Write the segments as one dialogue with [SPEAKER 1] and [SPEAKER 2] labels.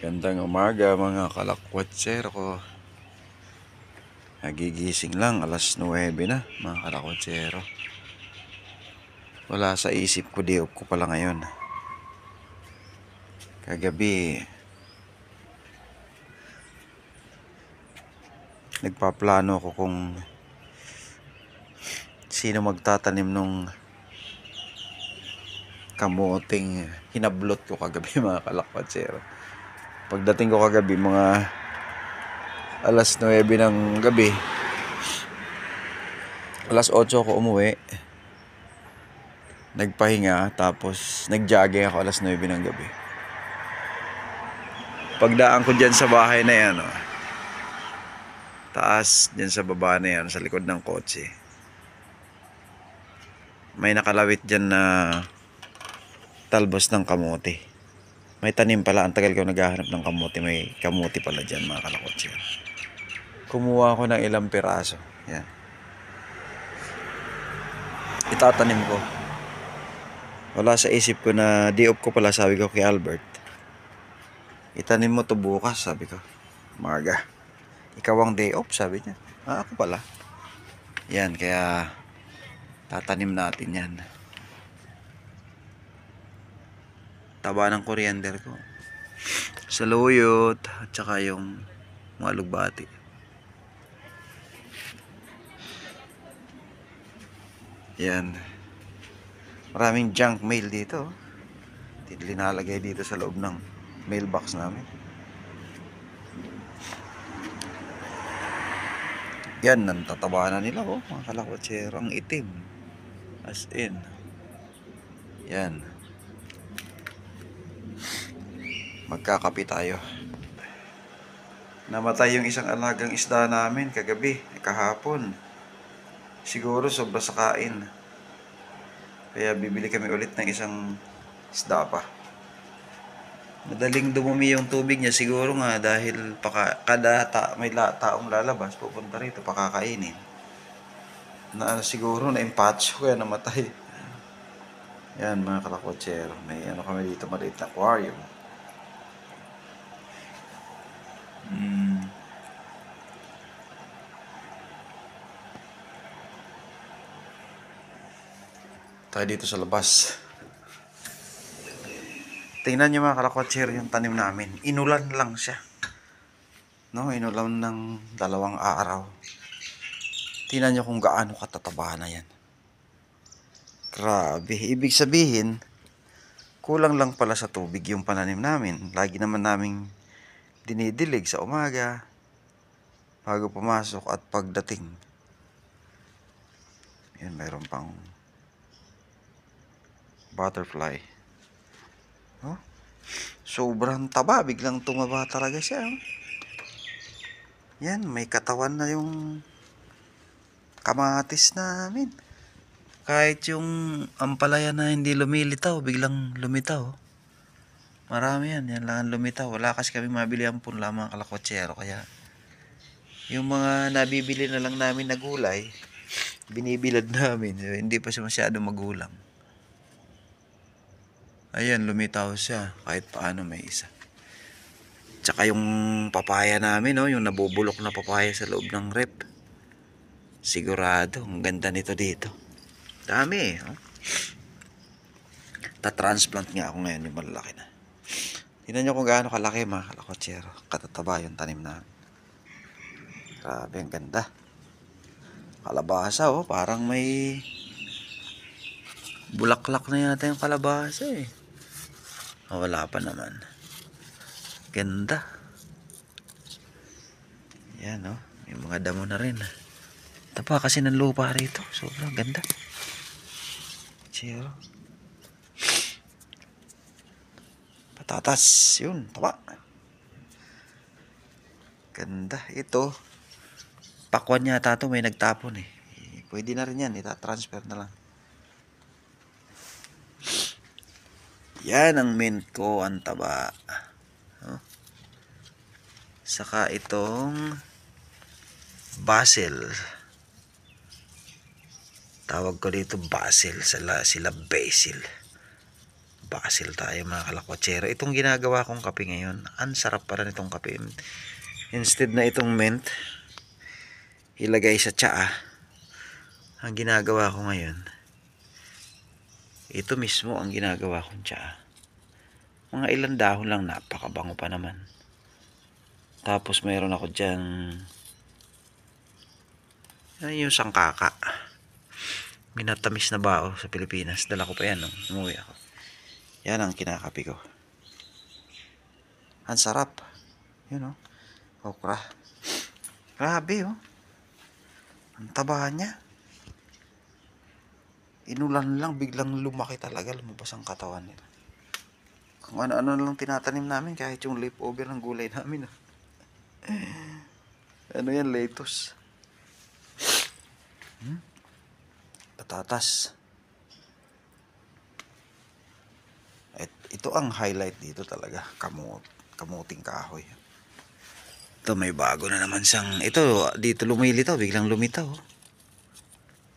[SPEAKER 1] Gandang umaga mga kalakwatser ko. Nagigising lang, alas 9 na mga kalakwatsero. Wala sa isip ko, day off ko pala ngayon. Kagabi nagpaplano ako kung sino magtatanim nung kamuting hinablot ko kagabi mga kalakwatsero. Pagdating ko kagabi mga alas 9 ng gabi, alas 8 ko umuwi, nagpahinga, tapos nagjogging ako alas 9 ng gabi. Pagdaan ko dyan sa bahay na yan, taas dyan sa baba na yan, sa likod ng kotse, may nakalawit dyan na talbos ng kamote. May tanim pala, ang tagal ko naghahanap ng kamote. May kamote pala dyan mga kalakotse. Kumuha ko ng ilang piraso, yan, itatanim ko. Wala sa isip ko na day off ko pala, sabi ko kay Albert, itanim mo to bukas, sabi ko. Maga, ikaw ang day off, sabi niya. Ako pala. Yan, kaya tatanim natin yan. Taba ng coriander ko, saluyot, at saka yung mga lugbati. Yan, maraming junk mail dito. Linalagay dito sa loob ng mailbox namin. Yan, nantataba na nila mga kalakwatsero. Ang itim, as in. Yan, magkakapi tayo. Namatay yung isang alagang isda namin kagabi, kahapon. Siguro sobra sa kain, kaya bibili kami ulit ng isang isda pa. Madaling dumumi yung tubig niya, siguro nga dahil may taong lalabas pupunta rito pakakainin. Siguro na impatso kaya namatay. Yan mga kalakwatsero, may kami dito, maliit na aquarium. Tayo dito sa labas. Tingnan nyo mga kalakwatsero yung tanim namin. Inulan lang siya, inulan ng 2 araw. Tingnan nyo kung gaano katataba na yan. Grabe, ibig sabihin kulang lang pala sa tubig yung pananim namin. Lagi naman naming dinidilig sa umaga bago pumasok at pagdating. Yan, mayroon pang butterfly. Sobrang taba, biglang tumaba talaga siya. Yan, may katawan na yung kamatis namin. Kahit yung ampalaya na hindi lumilitaw, biglang lumitaw. Marami yan lang ang lumitaw. Wala kasi kami mabili ang punla mga kalakwatsero, kaya yung mga nabibili na lang namin na gulay, binibilad namin. Hindi pa siya masyado magulang. Ayan, lumitaw siya. Kahit paano may isa. Tsaka yung papaya namin, yung nabubulok na papaya sa loob ng rep. Sigurado, ang ganda nito dito. Dami Ta-transplant nga ako ngayon, yung malalaki na. Tingnan nyo kung gaano kalaki mga kalakwatsero. Katataba yung tanim na. Grabe, ang ganda. Kalabasa, parang may bulaklak na yata yung kalabasa wala pa naman. Ganda. Yan yung mga damo na rin. Tapa kasi ng lupa rito. Sobrang ganda. Chero. Patatas. Yun, tapa. Ganda. Ito, pakwan yata ito, may nagtapon pwede na rin yan. Ita-transfer na lang. Yan ang mint ko, ang taba. Saka itong basil. Tawag ko dito basil, sila basil. Basil tayo mga kalakwatsero. Itong ginagawa kong kape ngayon, ang sarap pala nitong kape. Instead na itong mint, ilagay sa tsaa, ang ginagawa ko ngayon, ito mismo ang ginagawa kong tsaa. Mga ilang dahon lang, napakabango pa naman. Tapos mayroon ako dyan, yung sangkaka. Minatamis na bao sa Pilipinas. Dala ko pa yan nung umuwi ako. Yan ang kinakapi ko. Ang sarap. Yun, okra. Grabe, ang taba niya. Inulan lang, biglang lumaki talaga. Lumabas ang katawan nila. Kung ano-ano lang tinatanim namin, kahit yung leftover ng gulay namin. Ano yan, lettuce. Patatas. Ito ang highlight dito talaga. Kamuting kahoy. Ito may bago na naman siyang. Ito dito lumilitaw. Biglang lumitaw.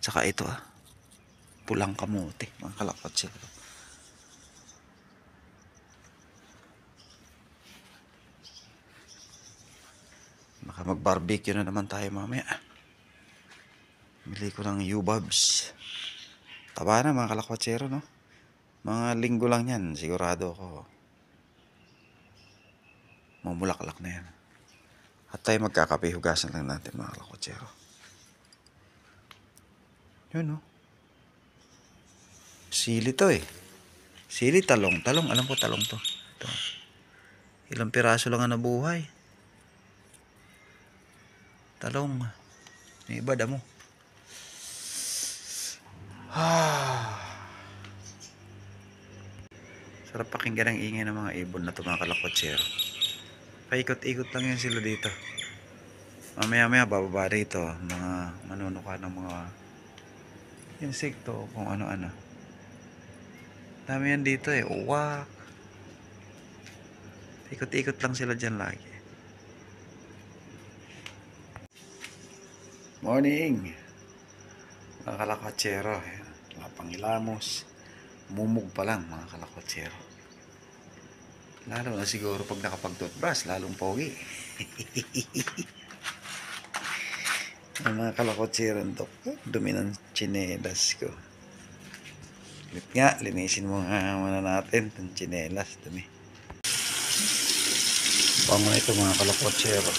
[SPEAKER 1] Tsaka ito pulang kamuti. Mga kalakwatsero. Baka mag-barbecue na naman tayo mamaya. Bili ko ng U-Bobs. Taba na mga kalakwatsero, no? Mga linggo lang yan. Sigurado ako. Mamulaklak na yan. At tayo magkakape. Hugasan lang natin mga kalakwatsero. Yun, Sili to Sili, talong. Talong, alam ko talong to. Ito. Ilang piraso lang ang nabuhay. Talong. May iba damo. Sarap pakinggan ang ingay ng mga ibon na mga kalakwatsero. Paikot-ikot lang yan sila dito. Mamaya-maya bababa rito. Mga manunuka ng mga insekto kung ano-ano. Dami yan dito uwak. Ikot-ikot lang sila dyan lagi. Morning mga kalakwatsero. Pangilamos. Mumug pa lang mga kalakwatsero. Lalo na siguro pag nakapag-toothbrush, lalong pogi. Ang mga kalakwatsero to, dumi ng tsinelas ko. Linisin mo nga muna natin itong tsinelas, dumi. Bango na ito mga kalakwatsero.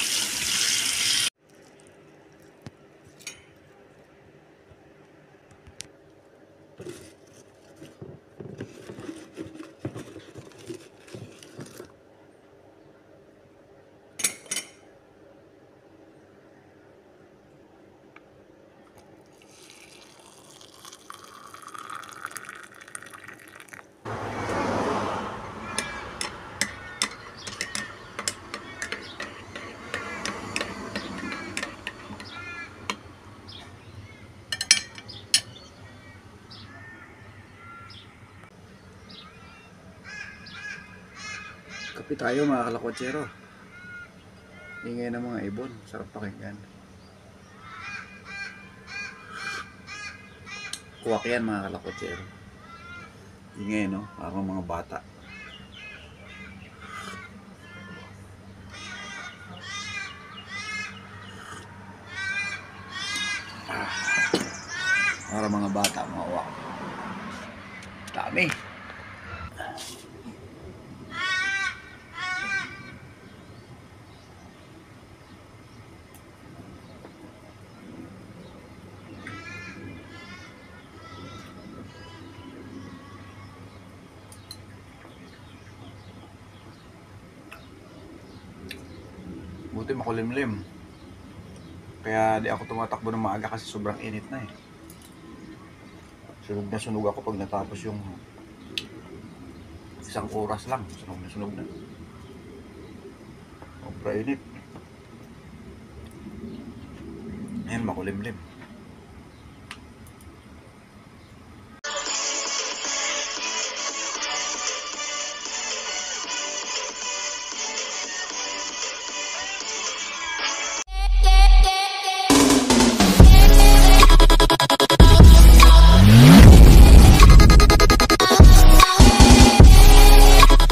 [SPEAKER 1] Kape tayo mga kalakwatsero. Ingay ng mga ibon. Sarap pakinggan. Kuwak yan mga kalakwatsero. Ingay parang mga bata. Para mga bata, mga uwak. Dami. Buti makulimlim. Kaya di ako tumatakbo ng maaga kasi sobrang init na Sunog na sunog ako pag natapos yung isang oras lang. Sunog na sunog na. Sobra init. Ayan, makulimlim.